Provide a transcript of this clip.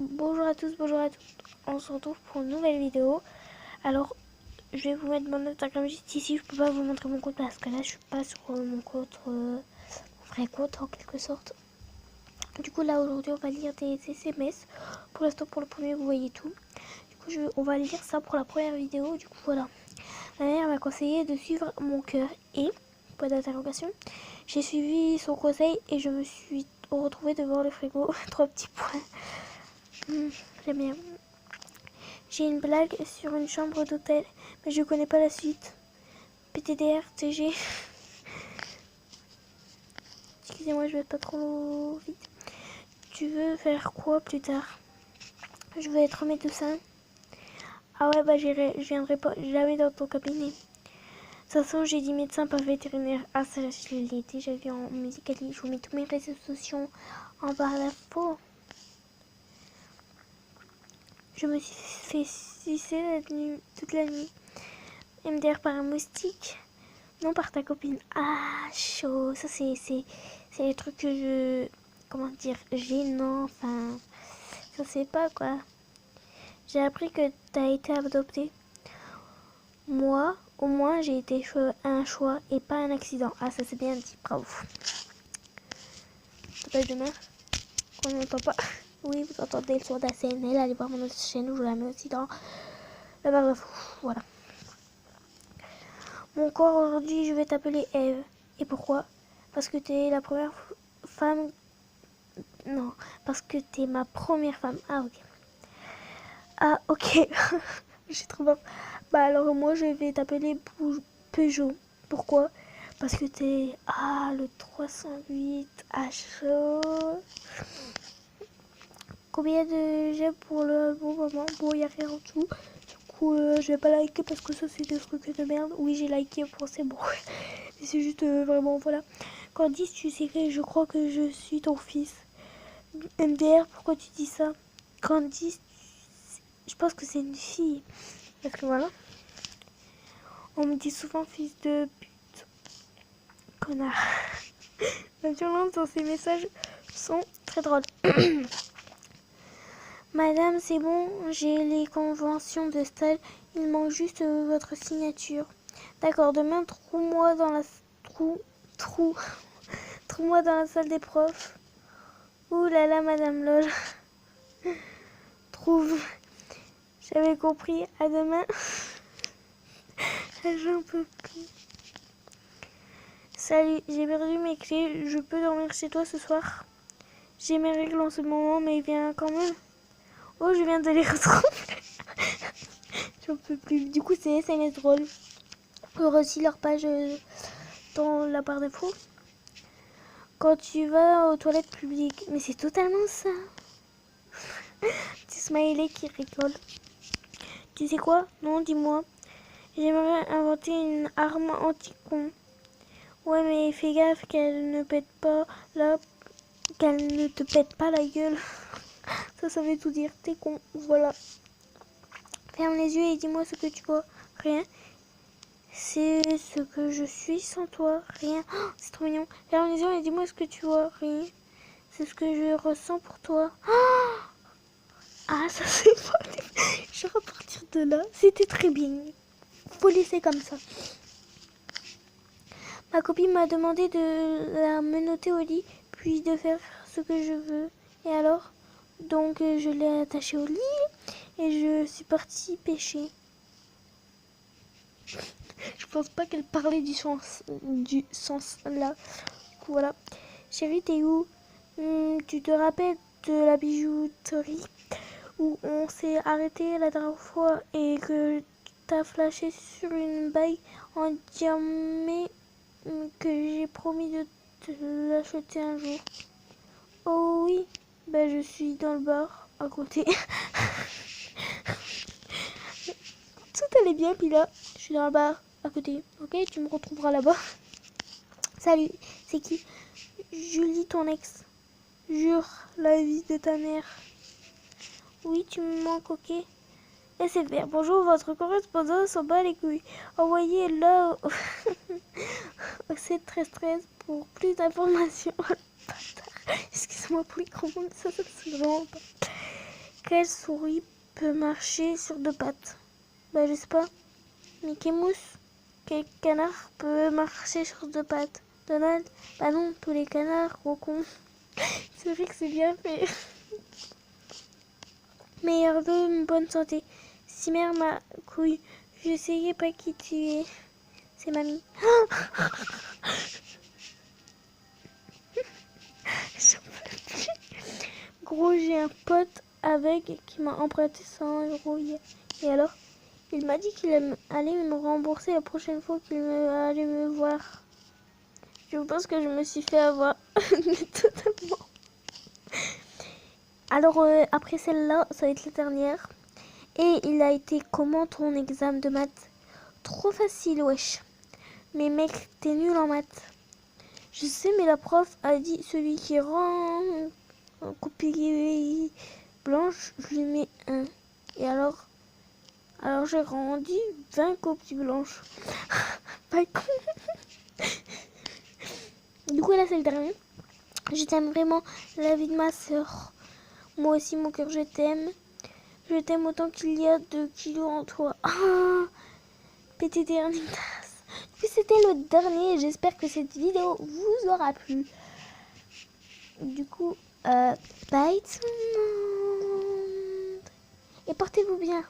bonjour à tous, bonjour à toutes. On se retrouve pour une nouvelle vidéo. Alors, je vais vous mettre mon Instagram juste ici. Je peux pas vous montrer mon compte parce que là, je suis pas sur mon compte, mon vrai compte en quelque sorte. Du coup, là, aujourd'hui, on va lire des SMS. Pour l'instant, pour le premier, vous voyez tout. Du coup, on va lire ça pour la première vidéo. Du coup, voilà. Ma mère m'a conseillé de suivre mon cœur et, point d'interrogation, j'ai suivi son conseil et je me suis retrouvée devant le frigo. 3 petits points. J'aime bien. J'ai une blague sur une chambre d'hôtel, mais je connais pas la suite. PTDR, TG. Excusez-moi, je vais pas trop vite. Tu veux faire quoi plus tard? Je veux être médecin. Ah ouais, bah je viendrai pas jamais dans ton cabinet. De toute façon, j'ai dit médecin, pas vétérinaire. Ah, ça, je l'ai déjà vu en Musical.ly. Je vous mets tous mes réseaux sociaux en barre d'infos. Je me suis fait sucer toute la nuit. MDR par un moustique. Non, par ta copine. Ah, chaud. Ça, c'est les trucs que je... Comment dire? Gênant. Enfin, ça c'est pas quoi. J'ai appris que t'as été adoptée. Moi, au moins, j'ai été un choix et pas un accident. Ah, ça c'est bien dit. Bravo. Page de mère qu'on n'entend pas. Oui, vous entendez le son d'ACNL. Allez voir mon autre chaîne où je la mets aussi dans la barre d'infos. Voilà. Mon corps, aujourd'hui, je vais t'appeler Eve. Et pourquoi? Parce que t'es la première femme... Non, parce que t'es ma première femme. Ah, ok. Ah, ok. J'ai trop peur. Bah alors, moi, je vais t'appeler Peugeot. Pourquoi? Parce que t'es... Ah, le 308 à chaud. Combien de j'aime pour le bon moment? Bon, il n'y a rien en dessous. Du coup, je vais pas liker parce que ça, c'est des trucs de merde. Oui, j'ai liké pour c'est bon. Mais c'est juste vraiment, voilà. Candice, tu sais que je crois que je suis ton fils. MDR, pourquoi tu dis ça? Candice, je pense que c'est une fille. Parce que voilà. On me dit souvent fils de pute. Connard. La violence dans ces messages sont très drôles. Madame, c'est bon, j'ai les conventions de stage. Il manque juste votre signature. D'accord, demain, trouve-moi dans la... Trouve-moi dans la salle des profs. Ouh là là, Madame Lol. Trouve. J'avais compris. À demain. J'en peux plus. Salut, j'ai perdu mes clés. Je peux dormir chez toi ce soir? J'ai mes règles en ce moment, mais viens quand même. Oh, je viens de les retrouver. J'en peux plus. Du coup, c'est SMS drôle. Pour aussi leur page dans la barre d'infos. Quand tu vas aux toilettes publiques. Mais c'est totalement ça. Petit smiley qui rigole. Tu sais quoi? Non, dis-moi. J'aimerais inventer une arme anti-con. Ouais, mais fais gaffe qu'elle ne pète pas là. Qu'elle ne te pète pas la gueule. Ça veut tout dire. T'es con. Voilà. Ferme les yeux et dis-moi ce que tu vois. Rien. C'est ce que je suis sans toi. Rien. Oh, c'est trop mignon. Ferme les yeux et dis-moi ce que tu vois. Rien. C'est ce que je ressens pour toi. Oh, ah, ça c'est pas... Je vais repartir de là. C'était très bien. Faut laisser comme ça. Ma copine m'a demandé de la menotter au lit, puis de faire ce que je veux. Et alors? Donc je l'ai attachée au lit et je suis partie pêcher. Je pense pas qu'elle parlait du sens là. Du coup, voilà. Chérie, t'es où? Tu te rappelles de la bijouterie où on s'est arrêté la dernière fois et que t'as flashé sur une bague en diamant que j'ai promis de te l'acheter un jour? Oh oui, ben je suis dans le bar à côté. Tout allait bien, puis là, je suis dans le bar à côté. Ok, tu me retrouveras là-bas. Salut, c'est qui? Julie, ton ex. Jure la vie de ta mère. Oui, tu me manques, ok? SFR, bonjour, votre correspondant s'en bat les couilles. Envoyez-le au 713 pour plus d'informations. Excusez-moi pour les gros mots, mais ça se fait vraiment pas. Quelle souris peut marcher sur deux pattes? Bah, je sais pas. Mickey Mouse. Quel canard peut marcher sur deux pattes? Donald? Bah non, tous les canards, gros con. C'est vrai que c'est bien fait. Meilleur vœu, bonne santé. Si mère ma couille, je sais pas qui tu es. C'est mamie. J'en peux plus. Gros, j'ai un pote avec qui m'a emprunté 100 € hier. Et alors, il m'a dit qu'il allait me rembourser la prochaine fois qu'il allait me voir. Je pense que je me suis fait avoir totalement. Alors, après celle-là, ça va être la dernière. Et il a été comment ton examen de maths? Trop facile, wesh. Mais mec, t'es nul en maths. Je sais, mais la prof a dit celui qui rend un copie blanche, je lui mets 1. Et alors j'ai rendu 20 copies blanches. Pas con. Du coup, là, c'est le dernier. Je t'aime vraiment, la vie de ma soeur. Moi aussi, mon cœur, je t'aime. Je t'aime autant qu'il y a 2 kilos en toi. Ah, PTT Ernitas. Puis c'était le dernier. J'espère que cette vidéo vous aura plu. Du coup, bye tout le monde. Et portez-vous bien.